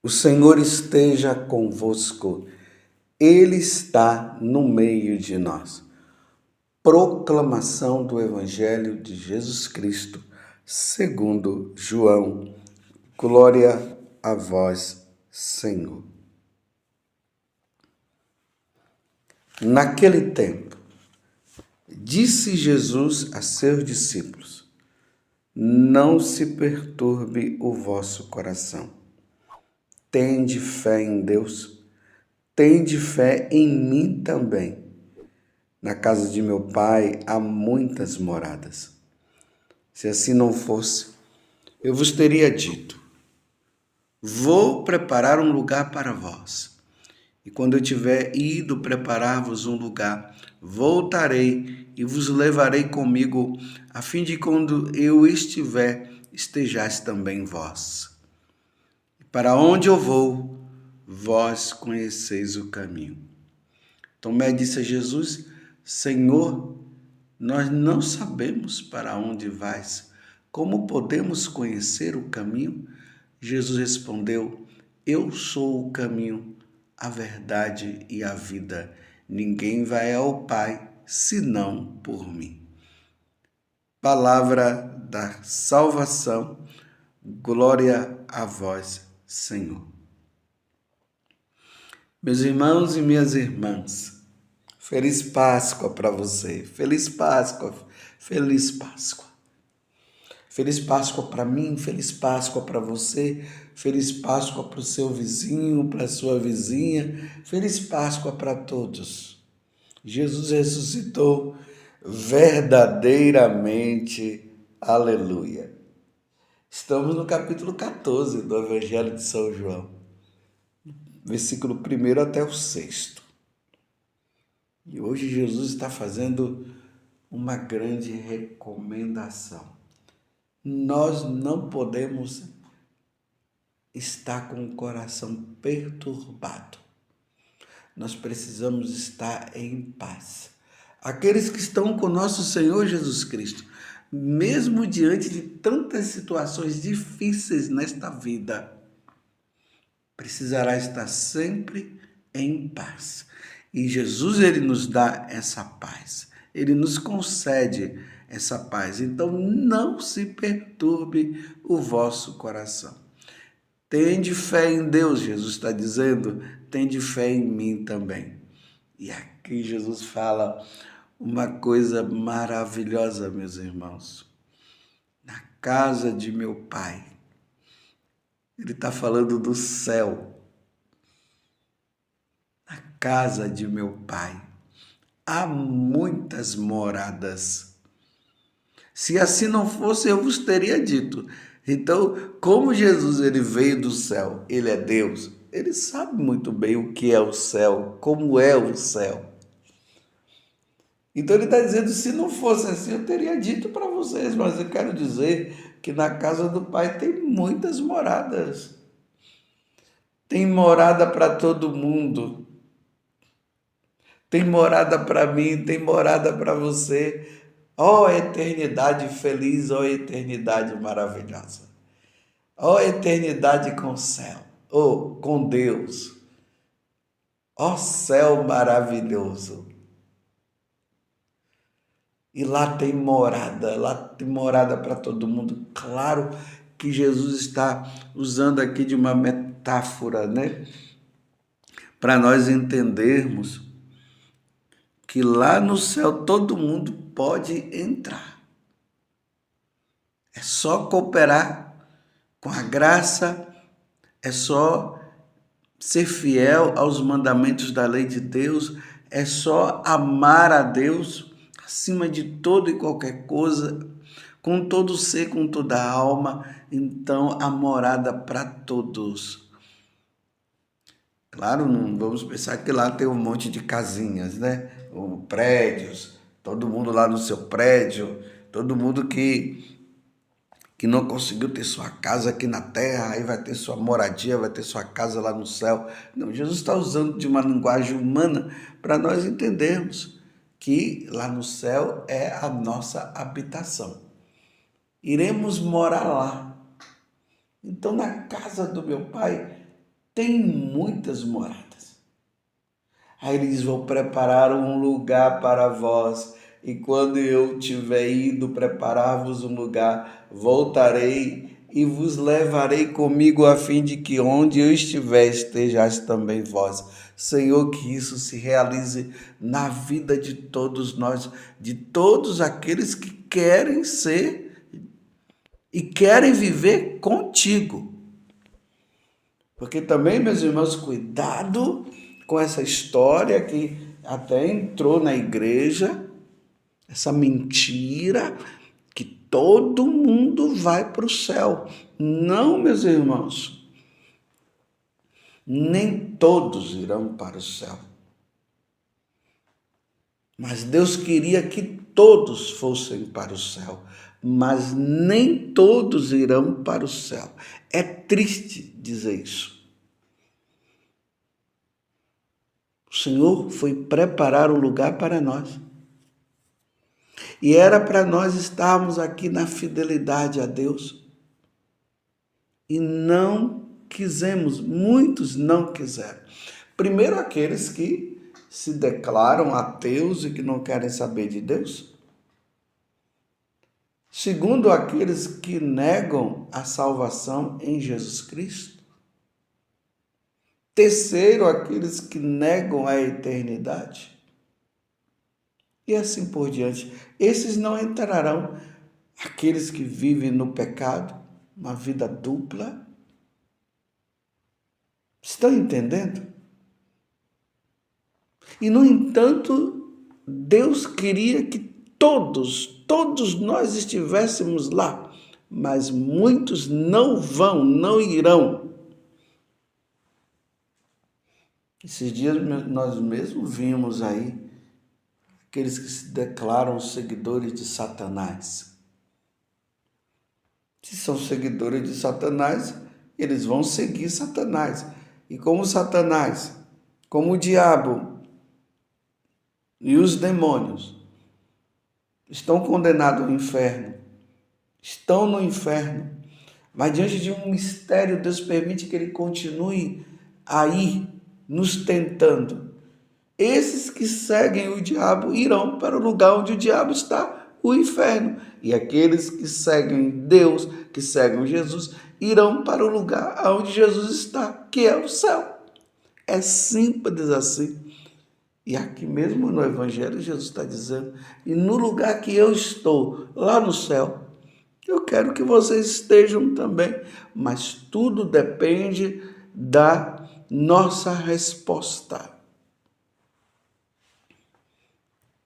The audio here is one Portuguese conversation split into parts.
O Senhor esteja convosco, Ele está no meio de nós. Proclamação do Evangelho de Jesus Cristo, segundo João. Glória a vós, Senhor. Naquele tempo, disse Jesus a seus discípulos: Não se perturbe o vosso coração. Tende fé em Deus, tende fé em mim também. Na casa de meu Pai há muitas moradas. Se assim não fosse, eu vos teria dito: Vou preparar um lugar para vós. E quando eu tiver ido preparar-vos um lugar, voltarei e vos levarei comigo, a fim de quando eu estiver, estejais também vós. Para onde eu vou, vós conheceis o caminho. Tomé disse a Jesus: Senhor, nós não sabemos para onde vais. Como podemos conhecer o caminho? Jesus respondeu: Eu sou o caminho, a verdade e a vida. Ninguém vai ao Pai senão por mim. Palavra da salvação. Glória a vós, Senhor. Meus irmãos e minhas irmãs, feliz Páscoa para você. Feliz Páscoa, feliz Páscoa. Feliz Páscoa para mim, feliz Páscoa para você, feliz Páscoa para o seu vizinho, para a sua vizinha, feliz Páscoa para todos. Jesus ressuscitou verdadeiramente, aleluia. Estamos no capítulo 14 do Evangelho de São João, versículo 1 até o 6. E hoje Jesus está fazendo uma grande recomendação. Nós não podemos estar com o coração perturbado. Nós precisamos estar em paz. Aqueles que estão com nosso Senhor Jesus Cristo, mesmo diante de tantas situações difíceis nesta vida, precisará estar sempre em paz. E Jesus, ele nos dá essa paz. Ele nos concede essa paz. Então, não se perturbe o vosso coração. Tende fé em Deus, Jesus está dizendo, tende fé em mim também. E aqui Jesus fala uma coisa maravilhosa, meus irmãos. Na casa de meu Pai. Ele está falando do céu. Na casa de meu Pai há muitas moradas. Se assim não fosse, eu vos teria dito. Então, como Jesus ele veio do céu, ele é Deus, ele sabe muito bem o que é o céu, como é o céu. Então ele está dizendo, se não fosse assim, eu teria dito para vocês, mas eu quero dizer que na casa do Pai tem muitas moradas. Tem morada para todo mundo. Tem morada para mim, tem morada para você. Ó eternidade feliz, ó eternidade maravilhosa. Ó eternidade com o céu, com Deus. Ó céu maravilhoso. E lá tem morada para todo mundo. Claro que Jesus está usando aqui de uma metáfora, né? Para nós entendermos que lá no céu todo mundo pode entrar. É só cooperar com a graça, é só ser fiel aos mandamentos da lei de Deus, é só amar a Deus acima de toda e qualquer coisa, com todo ser, com toda a alma. Então, a morada para todos. Claro, não vamos pensar que lá tem um monte de casinhas, né? Ou prédios, todo mundo lá no seu prédio, todo mundo que não conseguiu ter sua casa aqui na terra, aí vai ter sua moradia, vai ter sua casa lá no céu. Não, Jesus está usando de uma linguagem humana para nós entendermos que lá no céu é a nossa habitação. Iremos morar lá. Então, na casa do meu Pai, tem muitas moradas. Aí ele diz: vou preparar um lugar para vós, e quando eu tiver ido preparar-vos um lugar, voltarei e vos levarei comigo, a fim de que onde eu estiver, estejais também vós. Senhor, que isso se realize na vida de todos nós, de todos aqueles que querem ser e querem viver contigo. Porque também, meus irmãos, cuidado com essa história que até entrou na igreja, essa mentira que todo mundo vai para o céu. Não, meus irmãos, nem todos irão para o céu. Mas Deus queria que todos fossem para o céu, mas nem todos irão para o céu. É triste dizer isso. O Senhor foi preparar o lugar para nós. E era para nós estarmos aqui na fidelidade a Deus. E não quisemos, muitos não quiseram. Primeiro, aqueles que se declaram ateus e que não querem saber de Deus. Segundo, aqueles que negam a salvação em Jesus Cristo. Terceiro, aqueles que negam a eternidade. E assim por diante. Esses não entrarão. Aqueles que vivem no pecado, uma vida dupla. Estão entendendo? E, no entanto, Deus queria que todos nós estivéssemos lá, mas muitos não vão, não irão. Esses dias nós mesmos vimos aí aqueles que se declaram seguidores de Satanás. Se são seguidores de Satanás, eles vão seguir Satanás. E como Satanás, como o diabo e os demônios estão condenados ao inferno, estão no inferno, mas diante de um mistério, Deus permite que ele continue aí, nos tentando. Esses que seguem o diabo irão para o lugar onde o diabo está, o inferno. E aqueles que seguem Deus, que seguem Jesus, irão para o lugar onde Jesus está, que é o céu. É simples assim. E aqui mesmo no Evangelho, Jesus está dizendo: e no lugar que eu estou, lá no céu, eu quero que vocês estejam também. Mas tudo depende da nossa resposta.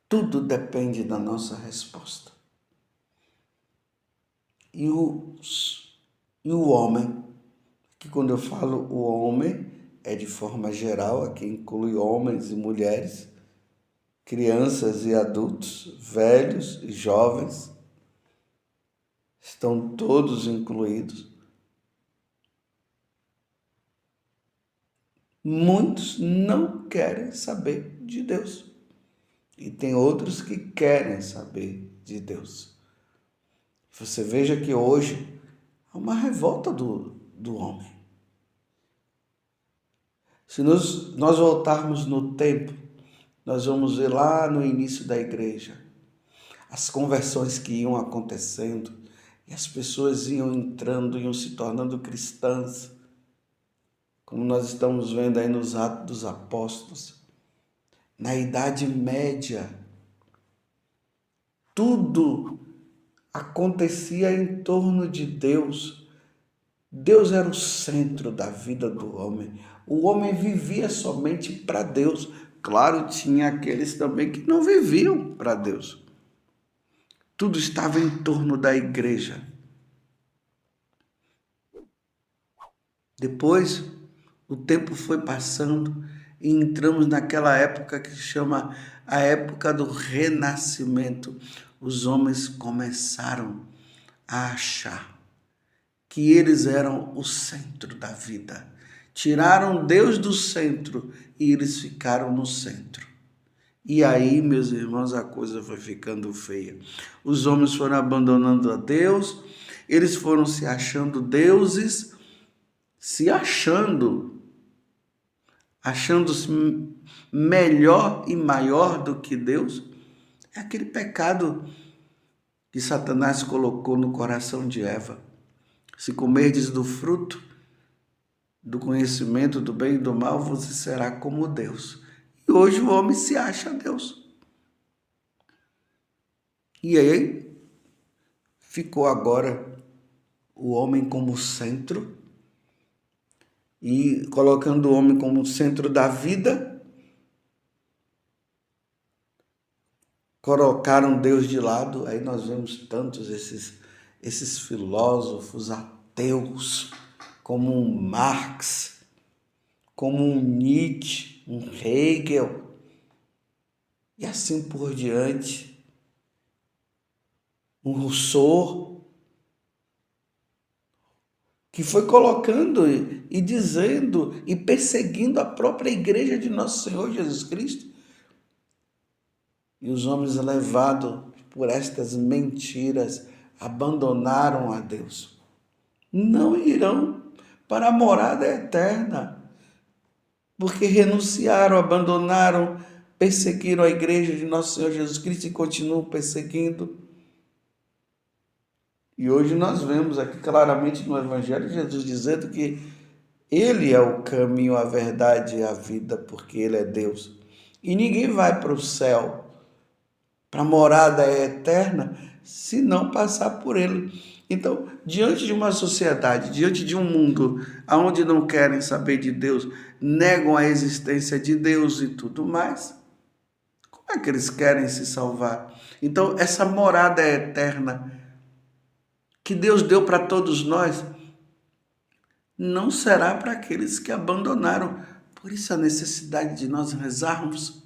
Tudo depende da nossa resposta. E o homem, que quando eu falo o homem, é de forma geral, aqui inclui homens e mulheres, crianças e adultos, velhos e jovens, estão todos incluídos. Muitos não querem saber de Deus. E tem outros que querem saber de Deus. Você veja que hoje há uma revolta do homem. Se nós voltarmos no tempo, nós vamos ver lá no início da igreja as conversões que iam acontecendo e as pessoas iam entrando, iam se tornando cristãs, como nós estamos vendo aí nos Atos dos Apóstolos. Na Idade Média, tudo acontecia em torno de Deus. Deus era o centro da vida do homem. O homem vivia somente para Deus. Claro, tinha aqueles também que não viviam para Deus. Tudo estava em torno da igreja. Depois, o tempo foi passando e entramos naquela época que se chama a época do Renascimento. Os homens começaram a achar que eles eram o centro da vida. Tiraram Deus do centro e eles ficaram no centro. E aí, meus irmãos, a coisa foi ficando feia. Os homens foram abandonando a Deus, eles foram se achando deuses, se achando achando-se melhor e maior do que Deus, é aquele pecado que Satanás colocou no coração de Eva. Se comerdes do fruto do conhecimento do bem e do mal, você será como Deus. E hoje o homem se acha Deus. E aí ficou agora o homem como centro, e colocando o homem como centro da vida, colocaram Deus de lado. Aí nós vemos tantos esses filósofos ateus, como um Marx, como um Nietzsche, um Hegel, e assim por diante, um Rousseau, que foi colocando e dizendo e perseguindo a própria igreja de nosso Senhor Jesus Cristo. E os homens, levados por estas mentiras, abandonaram a Deus. Não irão para a morada eterna, porque renunciaram, abandonaram, perseguiram a igreja de nosso Senhor Jesus Cristo e continuam perseguindo. E hoje nós vemos aqui claramente no Evangelho Jesus dizendo que Ele é o caminho, a verdade e a vida, porque Ele é Deus. E ninguém vai para o céu, para a morada eterna, se não passar por Ele. Então, diante de uma sociedade, diante de um mundo onde não querem saber de Deus, negam a existência de Deus e tudo mais, como é que eles querem se salvar? Então, essa morada eterna que Deus deu para todos nós, não será para aqueles que abandonaram. Por isso a necessidade de nós rezarmos.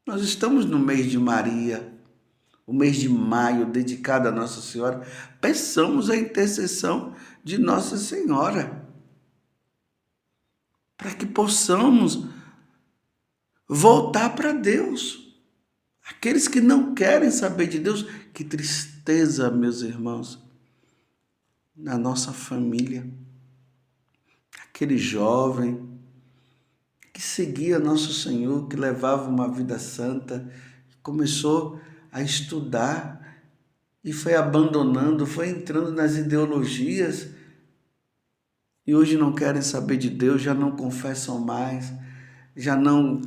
Nós estamos no mês de Maria, o mês de maio, dedicado a Nossa Senhora. Peçamos a intercessão de Nossa Senhora, para que possamos voltar para Deus. Aqueles que não querem saber de Deus, que tristeza, meus irmãos, na nossa família. Aquele jovem que seguia nosso Senhor, que levava uma vida santa, começou a estudar e foi abandonando, foi entrando nas ideologias, e hoje não querem saber de Deus, já não confessam mais, já não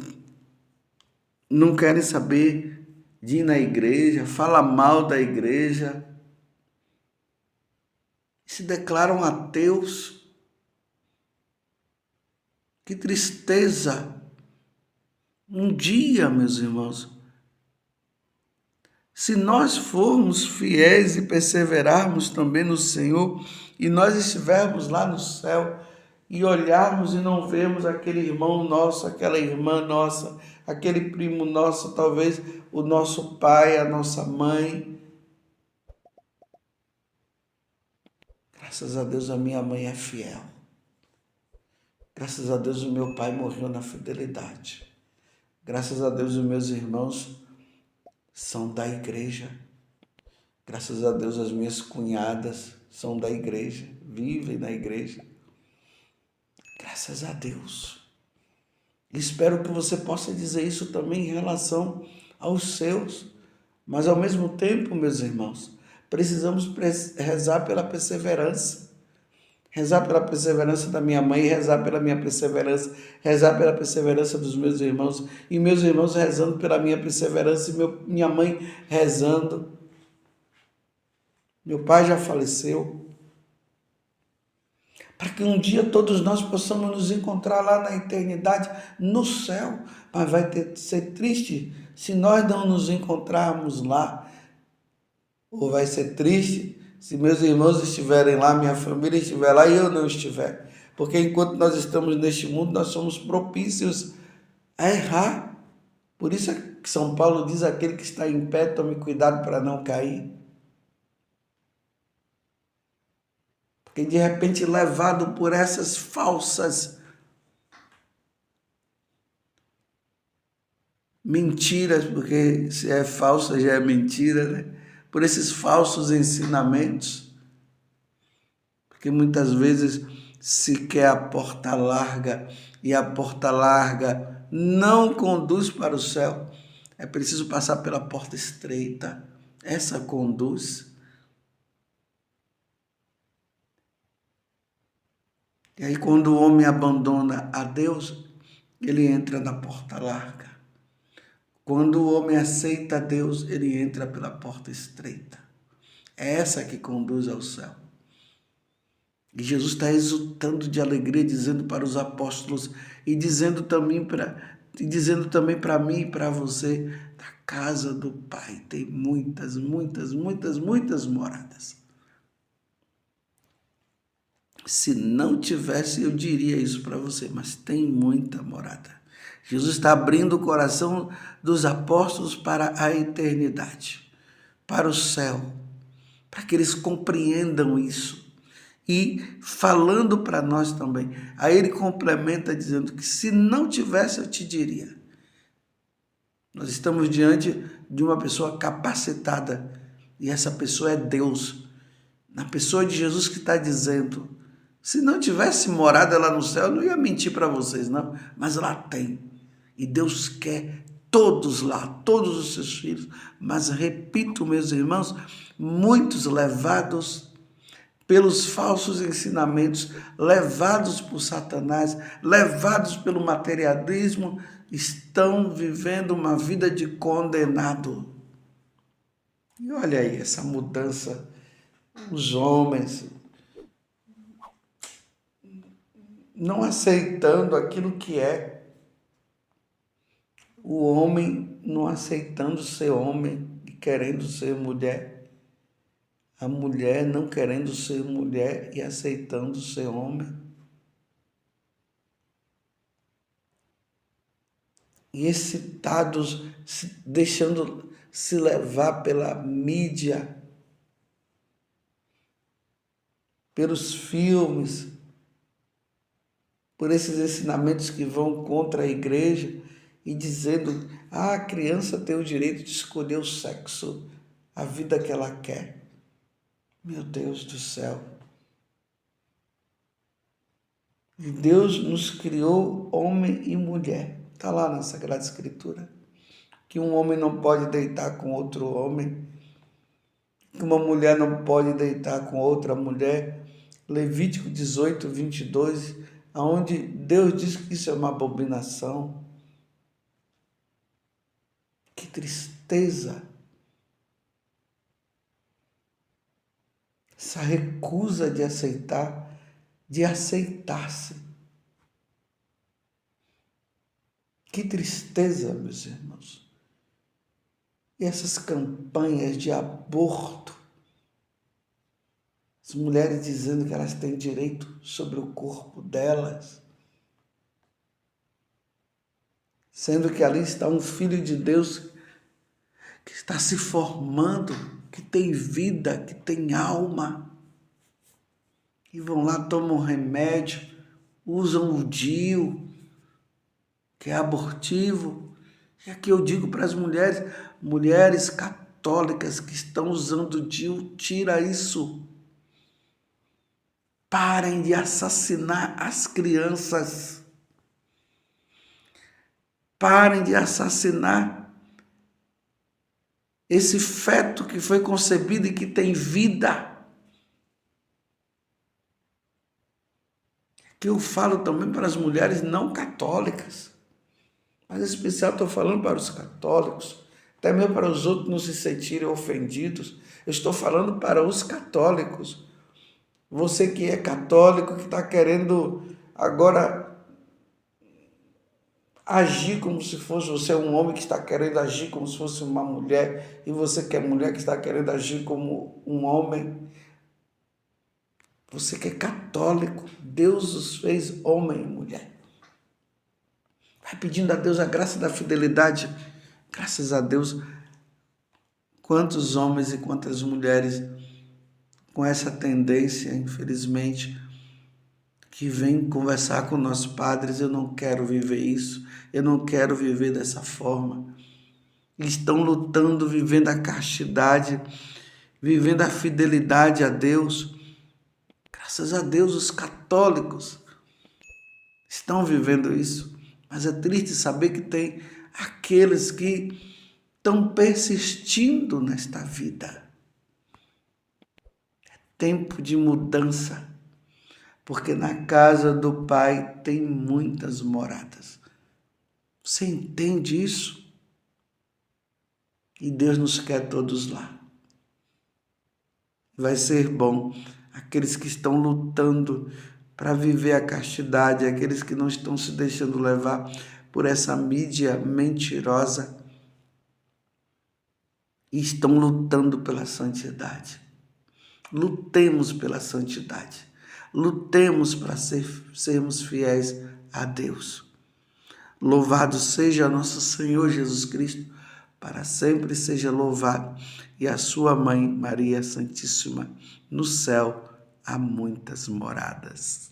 querem saber de ir na igreja, fala mal da igreja, se declaram ateus. Que tristeza! Um dia, meus irmãos, se nós formos fiéis e perseverarmos também no Senhor, e nós estivermos lá no céu e olharmos e não vermos aquele irmão nosso, aquela irmã nossa, aquele primo nosso, talvez o nosso pai, a nossa mãe. Graças a Deus a minha mãe é fiel. Graças a Deus o meu pai morreu na fidelidade. Graças a Deus os meus irmãos são da igreja. Graças a Deus as minhas cunhadas são da igreja, vivem na igreja. Graças a Deus. Espero que você possa dizer isso também em relação aos seus. Mas ao mesmo tempo, meus irmãos, precisamos rezar pela perseverança. Rezar pela perseverança da minha mãe, rezar pela minha perseverança, rezar pela perseverança dos meus irmãos, e meus irmãos rezando pela minha perseverança, e minha mãe rezando. Meu pai já faleceu. Para que um dia todos nós possamos nos encontrar lá na eternidade, no céu. Mas vai ser triste se nós não nos encontrarmos lá. Ou vai ser triste se meus irmãos estiverem lá, minha família estiver lá e eu não estiver. Porque enquanto nós estamos neste mundo, nós somos propícios a errar. Por isso é que São Paulo diz: aquele que está em pé, tome cuidado para não cair. Porque de repente, levado por essas falsas mentiras, porque se é falsa já é mentira, né? Por esses falsos ensinamentos. Porque muitas vezes se quer a porta larga e a porta larga não conduz para o céu, é preciso passar pela porta estreita. Essa conduz. E aí, quando o homem abandona a Deus, ele entra na porta larga. Quando o homem aceita a Deus, ele entra pela porta estreita. É essa que conduz ao céu. E Jesus está exultando de alegria, dizendo para os apóstolos e dizendo também para mim e para você, da casa do Pai tem muitas, muitas, muitas, muitas moradas. Se não tivesse, eu diria isso para você, mas tem muita morada. Jesus está abrindo o coração dos apóstolos para a eternidade, para o céu, para que eles compreendam isso. E falando para nós também. Aí ele complementa dizendo que se não tivesse, eu te diria. Nós estamos diante de uma pessoa capacitada, e essa pessoa é Deus. Na pessoa de Jesus que está dizendo, se não tivesse morada lá no céu, eu não ia mentir para vocês, não, mas lá tem. E Deus quer todos lá, todos os seus filhos, mas repito, meus irmãos, muitos levados pelos falsos ensinamentos, levados por Satanás, levados pelo materialismo, estão vivendo uma vida de condenado. E olha aí essa mudança, os homens não aceitando aquilo que é, o homem não aceitando ser homem e querendo ser mulher, a mulher não querendo ser mulher e aceitando ser homem. E excitados, deixando se levar pela mídia, pelos filmes, por esses ensinamentos que vão contra a igreja e dizendo, a criança tem o direito de escolher o sexo, a vida que ela quer. Meu Deus do céu. E Deus nos criou homem e mulher. Está lá na Sagrada Escritura. Que um homem não pode deitar com outro homem. Que uma mulher não pode deitar com outra mulher. Levítico 18, 22, onde Deus diz que isso é uma abominação. Que tristeza! Essa recusa de aceitar, de aceitar-se. Que tristeza, meus irmãos. E essas campanhas de aborto, as mulheres dizendo que elas têm direito sobre o corpo delas, sendo que ali está um filho de Deus que está se formando, que tem vida, que tem alma, e vão lá, tomam remédio, usam o DIU, que é abortivo. E aqui eu digo para as mulheres católicas que estão usando o DIU, tira isso. Parem de assassinar as crianças. Parem de assassinar esse feto que foi concebido e que tem vida. Que eu falo também para as mulheres não católicas, mas em especial estou falando para os católicos, até mesmo para os outros não se sentirem ofendidos. Eu estou falando para os católicos. Você que é católico, que está querendo agora agir como se fosse, você é um homem que está querendo agir como se fosse uma mulher, e você que é mulher que está querendo agir como um homem. Você que é católico, Deus os fez homem e mulher. Vai pedindo a Deus a graça da fidelidade. Graças a Deus, quantos homens e quantas mulheres com essa tendência, infelizmente, que vêm conversar com nossos padres, eu não quero viver isso, eu não quero viver dessa forma. Estão lutando, vivendo a castidade, vivendo a fidelidade a Deus. Graças a Deus, os católicos estão vivendo isso. Mas é triste saber que tem aqueles que estão persistindo nesta vida. É tempo de mudança, porque na casa do Pai tem muitas moradas. Você entende isso? E Deus nos quer todos lá. Vai ser bom aqueles que estão lutando para viver a castidade, aqueles que não estão se deixando levar por essa mídia mentirosa e estão lutando pela santidade. Lutemos pela santidade. Lutemos para sermos fiéis a Deus. Louvado seja nosso Senhor Jesus Cristo, para sempre seja louvado. E a sua mãe, Maria Santíssima, no céu há muitas moradas.